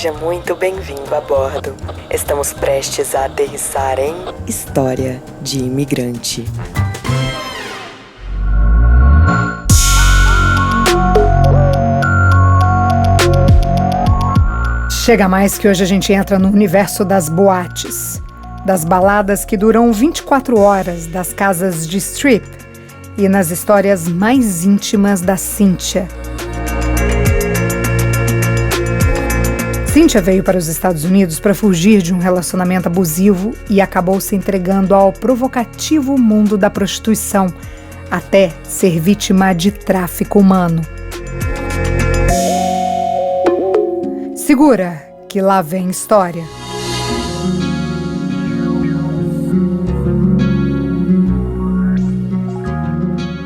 Seja muito bem-vindo a bordo. Estamos prestes a aterrissar em História de Imigrante. Chega mais que hoje a gente entra no universo das boates, das baladas que duram 24 horas, das casas de strip e nas histórias mais íntimas da Cíntia. Cíntia veio para os Estados Unidos para fugir de um relacionamento abusivo e acabou se entregando ao provocativo mundo da prostituição, até ser vítima de tráfico humano. Segura, que lá vem história.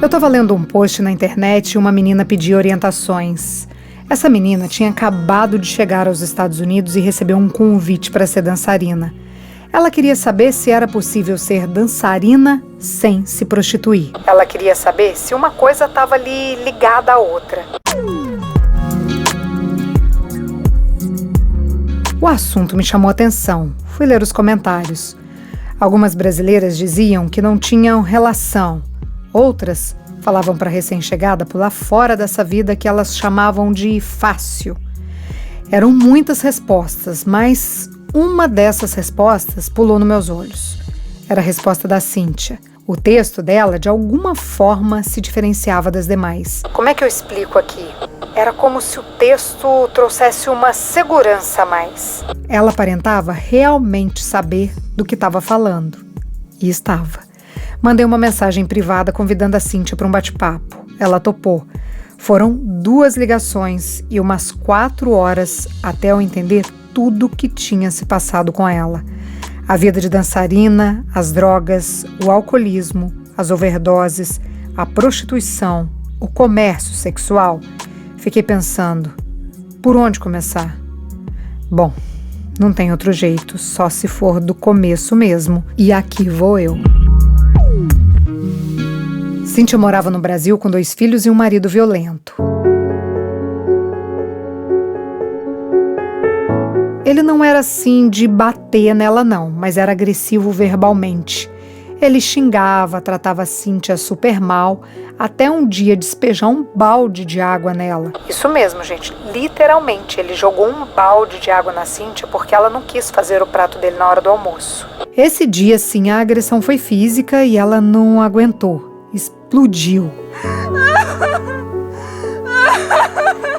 Eu estava lendo um post na internet e uma menina pedia orientações. Essa menina tinha acabado de chegar aos Estados Unidos e recebeu um convite para ser dançarina. Ela queria saber se era possível ser dançarina sem se prostituir. Ela queria saber se uma coisa estava ali ligada à outra. O assunto me chamou a atenção. Fui ler os comentários. Algumas brasileiras diziam que não tinham relação. Outras falavam para a recém-chegada pular fora dessa vida que elas chamavam de fácil. Eram muitas respostas, mas uma dessas respostas pulou nos meus olhos. Era a resposta da Cíntia. O texto dela, de alguma forma, se diferenciava das demais. Como é que eu explico aqui? Era como se o texto trouxesse uma segurança a mais. Ela aparentava realmente saber do que estava falando. E estava. Mandei uma mensagem privada convidando a Cíntia para um bate-papo. Ela topou. Foram 2 ligações e umas 4 horas até eu entender tudo o que tinha se passado com ela. A vida de dançarina, as drogas, o alcoolismo, as overdoses, a prostituição, o comércio sexual. Fiquei pensando, por onde começar? Bom, não tem outro jeito, só se for do começo mesmo. E aqui vou eu. Cíntia morava no Brasil com 2 filhos e um marido violento. Ele não era assim de bater nela não, mas era agressivo verbalmente. Ele xingava, tratava a Cíntia super mal, até um dia despejar um balde de água nela. Isso mesmo, gente, literalmente, ele jogou um balde de água na Cíntia porque ela não quis fazer o prato dele na hora do almoço. Esse dia, sim, a agressão foi física e ela não aguentou, explodiu.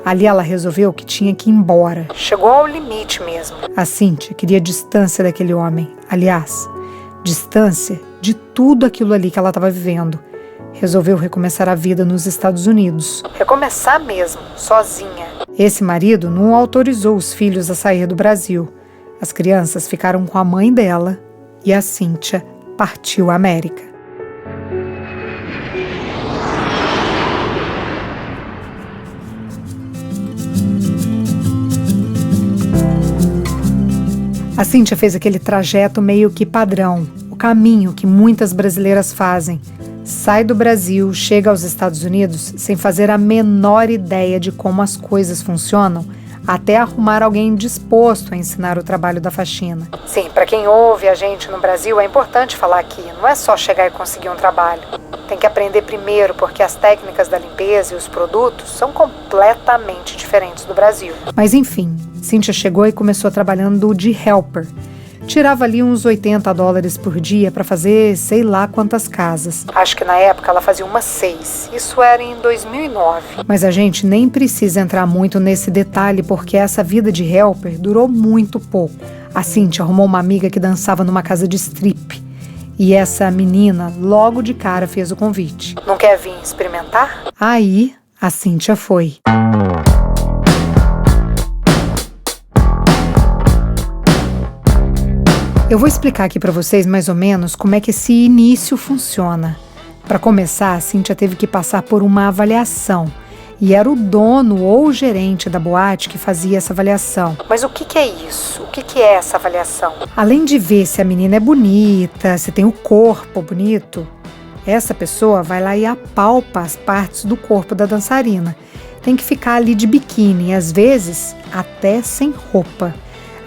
Ali ela resolveu que tinha que ir embora. Chegou ao limite mesmo. A Cíntia queria distância daquele homem. Aliás, distância de tudo aquilo ali que ela estava vivendo. Resolveu recomeçar a vida nos Estados Unidos. Recomeçar mesmo, sozinha. Esse marido não autorizou os filhos a sair do Brasil. As crianças ficaram com a mãe dela e a Cíntia partiu à América. A Cíntia fez aquele trajeto meio que padrão, o caminho que muitas brasileiras fazem. Sai do Brasil, chega aos Estados Unidos sem fazer a menor ideia de como as coisas funcionam, até arrumar alguém disposto a ensinar o trabalho da faxina. Sim, para quem ouve a gente no Brasil, é importante falar aqui, não é só chegar e conseguir um trabalho. Tem que aprender primeiro, porque as técnicas da limpeza e os produtos são completamente diferentes do Brasil. Mas enfim, Cíntia chegou e começou trabalhando de helper. Tirava ali uns $80 por dia para fazer sei lá quantas casas. Acho que na época ela fazia umas 6. Isso era em 2009. Mas a gente nem precisa entrar muito nesse detalhe porque essa vida de helper durou muito pouco. A Cíntia arrumou uma amiga que dançava numa casa de strip. E essa menina logo de cara fez o convite. Não quer vir experimentar? Aí a Cíntia foi. Eu vou explicar aqui para vocês mais ou menos como é que esse início funciona. Para começar, a Cíntia teve que passar por uma avaliação. E era o dono ou o gerente da boate que fazia essa avaliação. Mas o que é isso? O que é essa avaliação? Além de ver se a menina é bonita, se tem o corpo bonito, essa pessoa vai lá e apalpa as partes do corpo da dançarina. tem que ficar ali de biquíni, às vezes até sem roupa.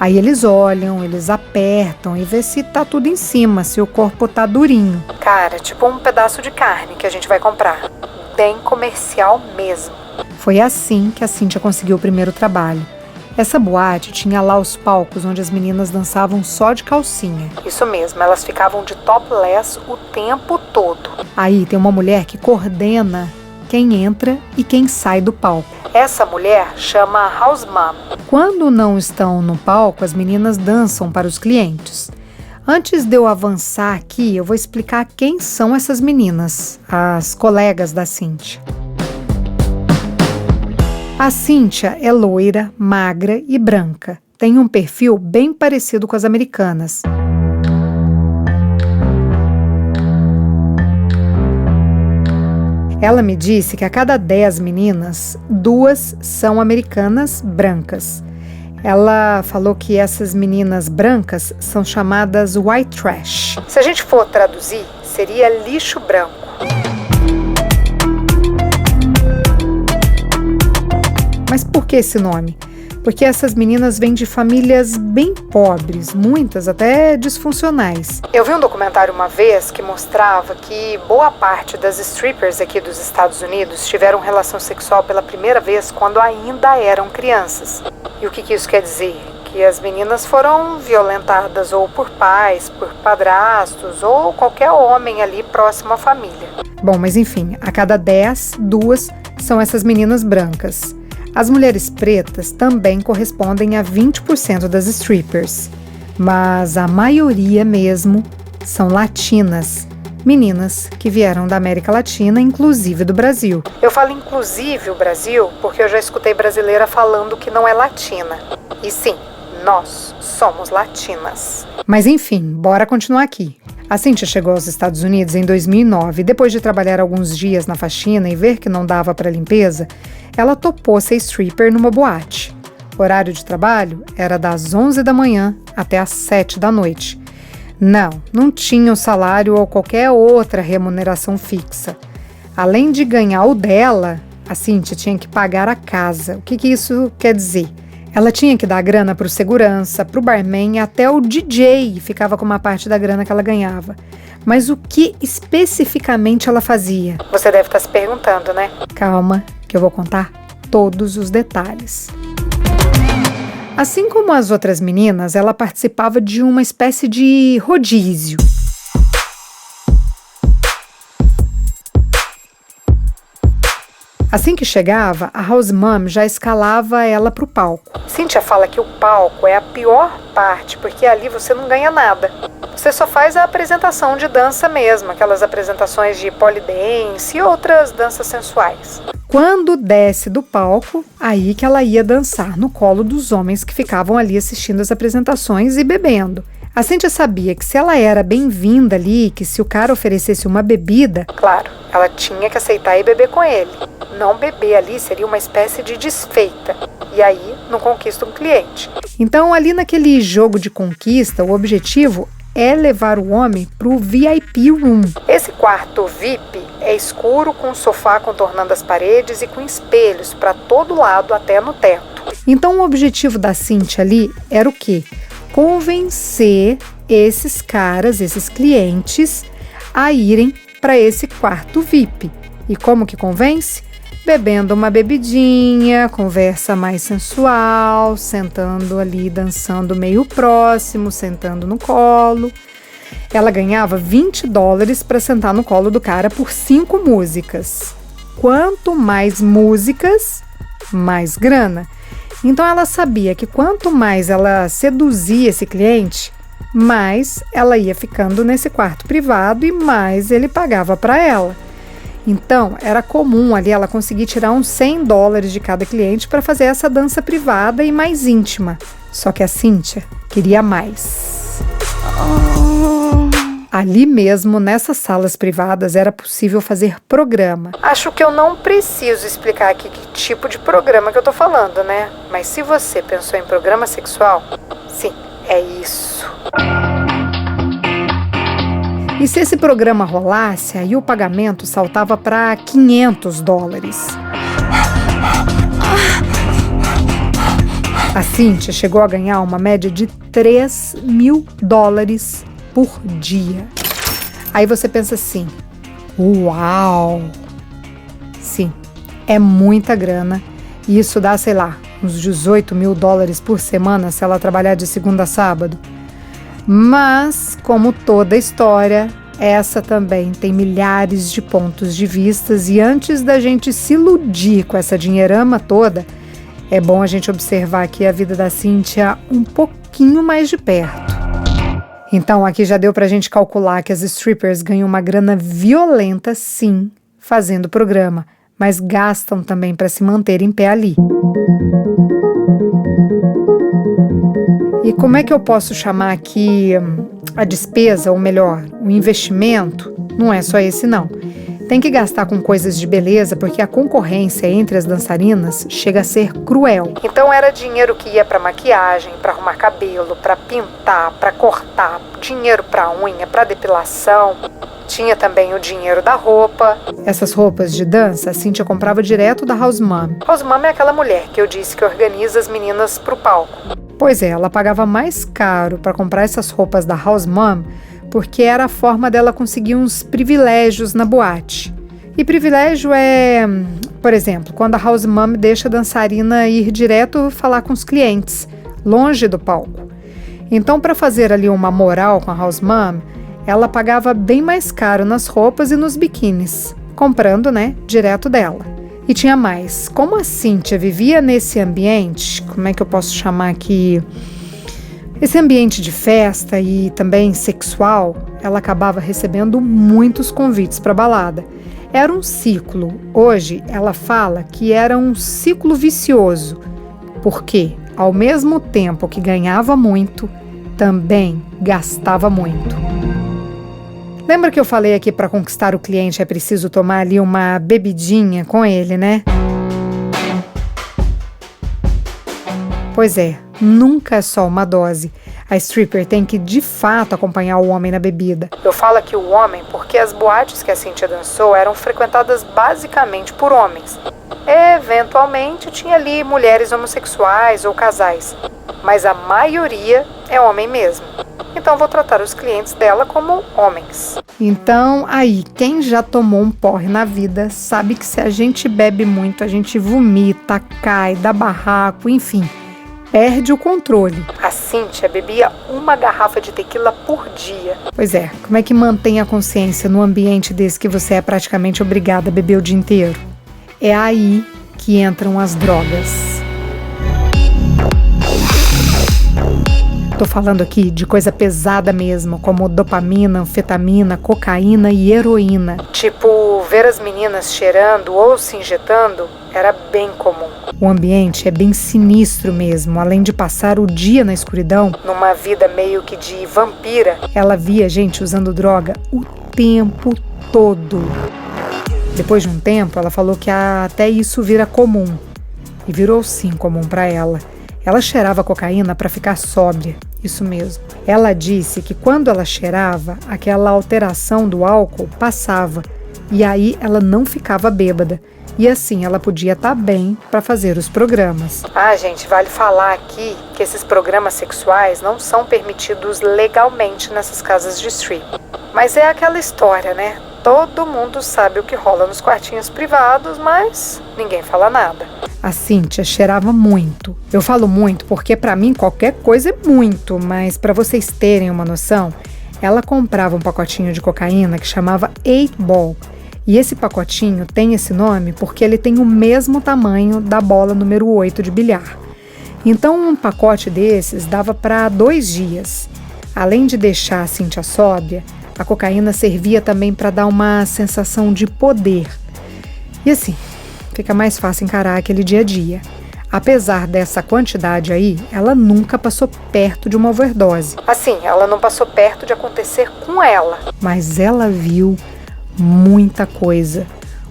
Aí eles olham, eles apertam e vê se tá tudo em cima, se o corpo tá durinho. Cara, tipo um pedaço de carne que a gente vai comprar. Bem comercial mesmo. Foi assim que a Cíntia conseguiu o primeiro trabalho. Essa boate tinha lá os palcos onde as meninas dançavam só de calcinha. Isso mesmo, elas ficavam de topless o tempo todo. Aí tem uma mulher que coordena quem entra e quem sai do palco. Essa mulher chama House Mom. Quando não estão no palco, as meninas dançam para os clientes. Antes de eu avançar aqui, eu vou explicar quem são essas meninas, as colegas da Cíntia. A Cíntia é loira, magra e branca. Tem um perfil bem parecido com as americanas. Ela me disse que a cada 10 meninas, 2 são americanas brancas. Ela falou que essas meninas brancas são chamadas white trash. Se a gente for traduzir, seria lixo branco. Mas por que esse nome? Porque essas meninas vêm de famílias bem pobres, muitas até disfuncionais. Eu vi um documentário uma vez que mostrava que boa parte das strippers aqui dos Estados Unidos tiveram relação sexual pela primeira vez quando ainda eram crianças. E o que isso quer dizer? Que as meninas foram violentadas ou por pais, por padrastos ou qualquer homem ali próximo à família. Bom, mas enfim, a cada 10, 2 são essas meninas brancas. As mulheres pretas também correspondem a 20% das strippers, mas a maioria mesmo são latinas, meninas que vieram da América Latina, inclusive do Brasil. Eu falo inclusive o Brasil porque eu já escutei brasileira falando que não é latina. E sim, nós somos latinas. Mas enfim, bora continuar aqui. A Cíntia chegou aos Estados Unidos em 2009 e depois de trabalhar alguns dias na faxina e ver que não dava para limpeza, ela topou ser stripper numa boate. O horário de trabalho era das 11 da manhã até as 7 da noite. Não tinha um salário ou qualquer outra remuneração fixa. Além de ganhar o dela, a Cíntia tinha que pagar a casa. O que isso quer dizer? Ela tinha que dar grana pro segurança, pro barman e até o DJ ficava com uma parte da grana que ela ganhava. Mas o que especificamente ela fazia? Você deve estar se perguntando, né? Calma, que eu vou contar todos os detalhes. Assim como as outras meninas, ela participava de uma espécie de rodízio. Assim que chegava, a House Mom já escalava ela para o palco. Cíntia fala que o palco é a pior parte, porque ali você não ganha nada. Você só faz a apresentação de dança mesmo, aquelas apresentações de polidense e outras danças sensuais. Quando desce do palco, aí que ela ia dançar no colo dos homens que ficavam ali assistindo as apresentações e bebendo. A Cíntia sabia que se ela era bem-vinda ali, que se o cara oferecesse uma bebida, claro, ela tinha que aceitar e beber com ele. Não beber ali seria uma espécie de desfeita, e aí não conquista um cliente. Então, ali naquele jogo de conquista, o objetivo é levar o homem para o VIP Room. Esse quarto VIP é escuro, com um sofá contornando as paredes e com espelhos para todo lado, até no teto. Então, o objetivo da Cíntia ali era o quê? Convencer esses caras, esses clientes, a irem para esse quarto VIP. E como que convence? Bebendo uma bebidinha, conversa mais sensual, sentando ali, dançando meio próximo, sentando no colo. Ela ganhava $20 para sentar no colo do cara por 5 músicas. Quanto mais músicas, mais grana. Então ela sabia que quanto mais ela seduzia esse cliente, mais ela ia ficando nesse quarto privado e mais ele pagava para ela. Então era comum ali ela conseguir tirar uns $100 de cada cliente para fazer essa dança privada e mais íntima. Só que a Cíntia queria mais. Ali mesmo, nessas salas privadas, era possível fazer programa. Acho que eu não preciso explicar aqui que tipo de programa que eu tô falando, né? Mas se você pensou em programa sexual, sim, é isso. E se esse programa rolasse, aí o pagamento saltava para $500. A Cíntia chegou a ganhar uma média de $3.000 por dia. Aí você pensa assim, uau! Sim, é muita grana e isso dá, sei lá, uns $18.000 por semana se ela trabalhar de segunda a sábado. Mas, como toda história, essa também tem milhares de pontos de vistas e antes da gente se iludir com essa dinheirama toda, é bom a gente observar aqui a vida da Cíntia um pouquinho mais de perto. Então, aqui já deu pra gente calcular que as strippers ganham uma grana violenta, sim, fazendo programa, mas gastam também para se manter em pé ali. E como é que eu posso chamar aqui a despesa, ou melhor, o investimento? Não é só esse não. Tem que gastar com coisas de beleza porque a concorrência entre as dançarinas chega a ser cruel. Então era dinheiro que ia para maquiagem, para arrumar cabelo, para pintar, para cortar, dinheiro para unha, para depilação. Tinha também o dinheiro da roupa. Essas roupas de dança a Cíntia comprava direto da House Mom. House Mom é aquela mulher que eu disse que organiza as meninas pro palco. Pois é, ela pagava mais caro para comprar essas roupas da House Mom porque era a forma dela conseguir uns privilégios na boate. E privilégio é, por exemplo, quando a House Mom deixa a dançarina ir direto falar com os clientes, longe do palco. Então, para fazer ali uma moral com a House Mom, ela pagava bem mais caro nas roupas e nos biquínis, comprando, direto dela. E tinha mais. Como a Cíntia vivia nesse ambiente, como é que eu posso chamar aqui? Esse ambiente de festa e também sexual, ela acabava recebendo muitos convites para balada. Era um ciclo. Hoje, ela fala que era um ciclo vicioso, porque, ao mesmo tempo que ganhava muito, também gastava muito. Lembra que eu falei aqui para conquistar o cliente é preciso tomar ali uma bebidinha com ele, né? Pois é, nunca é só uma dose. A stripper tem que, de fato, acompanhar o homem na bebida. Eu falo aqui o homem porque as boates que a Cíntia dançou eram frequentadas basicamente por homens. Eventualmente, tinha ali mulheres homossexuais ou casais, mas a maioria é homem mesmo. Então, vou tratar os clientes dela como homens. Então, aí, quem já tomou um porre na vida sabe que se a gente bebe muito, a gente vomita, cai, dá barraco, enfim, perde o controle. A Cíntia bebia uma garrafa de tequila por dia. Pois é, como é que mantém a consciência no ambiente desse que você é praticamente obrigada a beber o dia inteiro? É aí que entram as drogas. Tô falando aqui de coisa pesada mesmo, como dopamina, anfetamina, cocaína e heroína. Tipo, ver as meninas cheirando ou se injetando era bem comum. O ambiente é bem sinistro mesmo, além de passar o dia na escuridão, numa vida meio que de vampira, ela via gente usando droga o tempo todo. Depois de um tempo, ela falou que até isso vira comum. E virou sim comum para ela. Ela cheirava cocaína para ficar sóbria, isso mesmo. Ela disse que quando ela cheirava, aquela alteração do álcool passava e aí ela não ficava bêbada. E assim ela podia estar bem para fazer os programas. Gente, vale falar aqui que esses programas sexuais não são permitidos legalmente nessas casas de strip. Mas é aquela história, né? Todo mundo sabe o que rola nos quartinhos privados, mas ninguém fala nada. A Cíntia cheirava muito. Eu falo muito porque para mim qualquer coisa é muito, mas para vocês terem uma noção, ela comprava um pacotinho de cocaína que chamava 8-Ball. E esse pacotinho tem esse nome porque ele tem o mesmo tamanho da bola número 8 de bilhar. Então um pacote desses dava para 2 dias. Além de deixar a Cíntia sóbria, a cocaína servia também para dar uma sensação de poder. E assim, fica mais fácil encarar aquele dia a dia. Apesar dessa quantidade aí, ela nunca passou perto de uma overdose. Assim, ela não passou perto de acontecer com ela. Mas ela viu muita coisa.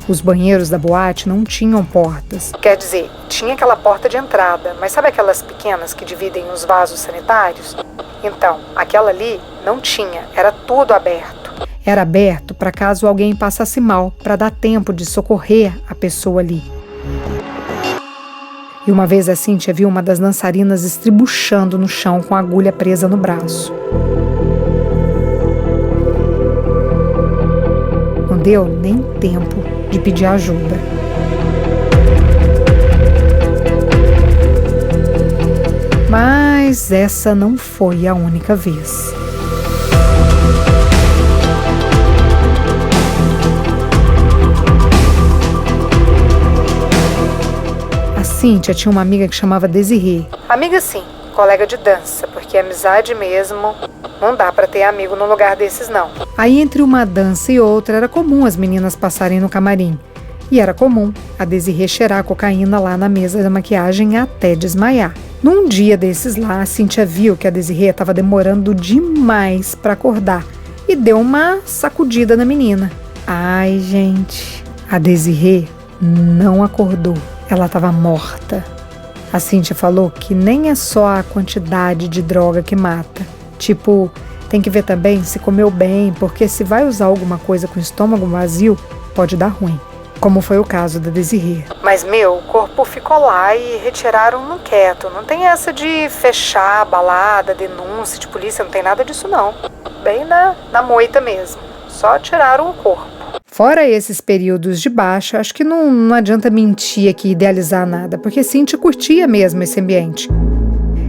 Os banheiros da boate não tinham portas. Quer dizer, tinha aquela porta de entrada, mas sabe aquelas pequenas que dividem os vasos sanitários? Então, aquela ali não tinha, era tudo aberto. Era aberto para caso alguém passasse mal, para dar tempo de socorrer a pessoa ali. E uma vez a Cíntia viu uma das dançarinas estribuchando no chão com a agulha presa no braço. Não deu nem tempo de pedir ajuda. Mas essa não foi a única vez. A Cíntia tinha uma amiga que chamava Desirê. Amiga sim, colega de dança, porque amizade mesmo não dá pra ter amigo num lugar desses não. Aí entre uma dança e outra era comum as meninas passarem no camarim. E era comum a Desirê cheirar cocaína lá na mesa da maquiagem até desmaiar. Num dia desses lá, a Cíntia viu que a Desirê estava demorando demais para acordar e deu uma sacudida na menina. Ai, gente, a Desirê não acordou. Ela estava morta. A Cíntia falou que nem é só a quantidade de droga que mata. Tipo, tem que ver também se comeu bem, porque se vai usar alguma coisa com o estômago vazio, pode dar ruim. Como foi o caso da Desirê. Mas, o corpo ficou lá e retiraram no quieto. Não tem essa de fechar a balada, denúncia de polícia, não tem nada disso não. Bem na moita mesmo. Só tiraram o corpo. Fora esses períodos de baixa, acho que não adianta mentir aqui e idealizar nada, porque Cíntia curtia mesmo esse ambiente.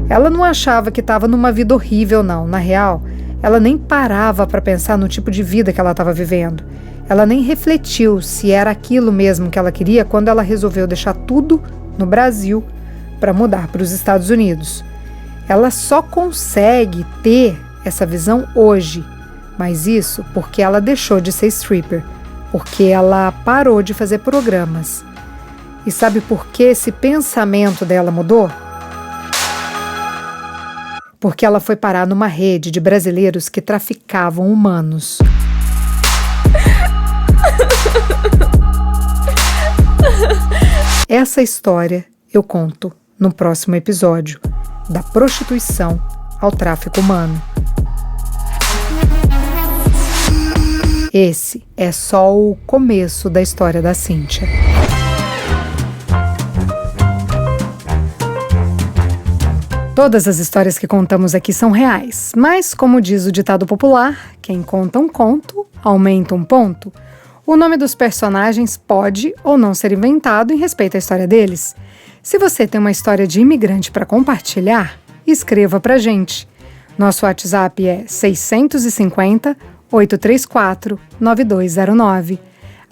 Ela não achava que estava numa vida horrível, não. Na real, ela nem parava para pensar no tipo de vida que ela estava vivendo. Ela nem refletiu se era aquilo mesmo que ela queria quando ela resolveu deixar tudo no Brasil para mudar para os Estados Unidos. Ela só consegue ter essa visão hoje, mas isso porque ela deixou de ser stripper, porque ela parou de fazer programas. E sabe por que esse pensamento dela mudou? Porque ela foi parar numa rede de brasileiros que traficavam humanos. Essa história eu conto no próximo episódio, da prostituição ao tráfico humano. Esse é só o começo da história da Cíntia. Todas as histórias que contamos aqui são reais, mas, como diz o ditado popular, quem conta um conto, aumenta um ponto. O nome dos personagens pode ou não ser inventado em respeito à história deles. Se você tem uma história de imigrante para compartilhar, escreva pra gente. Nosso WhatsApp é 650-834-9209.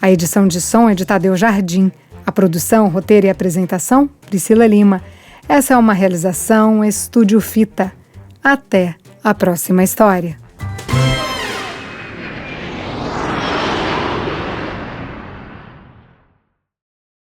A edição de som é de Tadeu Jardim. A produção, roteiro e apresentação, Priscila Lima. Essa é uma realização Estúdio Fita. Até a próxima história.